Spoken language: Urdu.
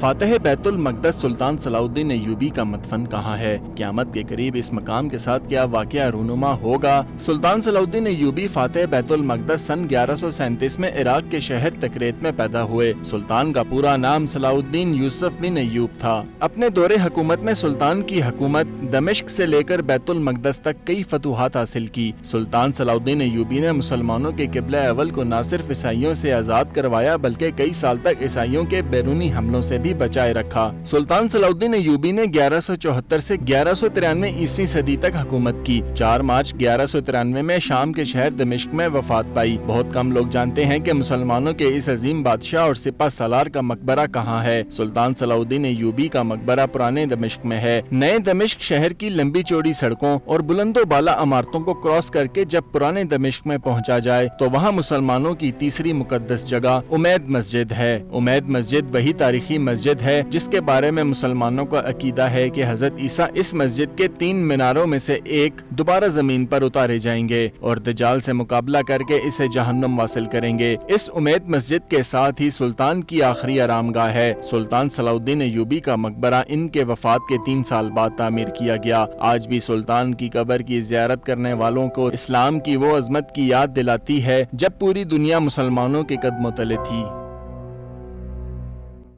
فاتح بیت المقدس سلطان صلاح الدین ایوبی کا مدفن کہاں ہے؟ قیامت کے قریب اس مقام کے ساتھ کیا واقعہ رونما ہوگا؟ سلطان صلاح الدین ایوبی فاتح بیت المقدس سن 1137 میں عراق کے شہر تکریت میں پیدا ہوئے۔ سلطان کا پورا نام صلاح الدین یوسف بن ایوب تھا۔ اپنے دور حکومت میں سلطان کی حکومت دمشق سے لے کر بیت المقدس تک کئی فتوحات حاصل کی۔ سلطان صلاح الدین ایوبی نے مسلمانوں کے قبلہ اول کو نہ صرف عیسائیوں سے آزاد کروایا بلکہ کئی سال تک عیسائیوں کے بیرونی حملوں سے بھی بچائے رکھا۔ سلطان صلاح الدین ایوبی نے 1174 سے 1193 عیسوی صدی تک حکومت کی۔ 4 مارچ 1193 میں شام کے شہر دمشق میں وفات پائی۔ بہت کم لوگ جانتے ہیں کہ مسلمانوں کے اس عظیم بادشاہ اور سپہ سالار کا مقبرہ کہاں ہے۔ سلطان صلاح الدین ایوبی کا مقبرہ پرانے دمشق میں ہے۔ نئے دمشق شہر کی لمبی چوڑی سڑکوں اور بلند و بالا عمارتوں کو کراس کر کے جب پرانے دمشق میں پہنچا جائے تو وہاں مسلمانوں کی تیسری مقدس جگہ امید مسجد ہے۔ امید مسجد وہی تاریخی مسجد ہے جس کے بارے میں مسلمانوں کا عقیدہ ہے کہ حضرت عیسیٰ اس مسجد کے 3 میناروں میں سے ایک دوبارہ زمین پر اتارے جائیں گے اور دجال سے مقابلہ کر کے اسے جہنم واصل کریں گے۔ اس امید مسجد کے ساتھ ہی سلطان کی آخری آرام گاہ ہے۔ سلطان صلاح الدین ایوبی کا مقبرہ ان کے وفات کے 3 سال بعد تعمیر کیا گیا۔ آج بھی سلطان کی قبر کی زیارت کرنے والوں کو اسلام کی وہ عظمت کی یاد دلاتی ہے جب پوری دنیا مسلمانوں کے قدموں تلے تھی۔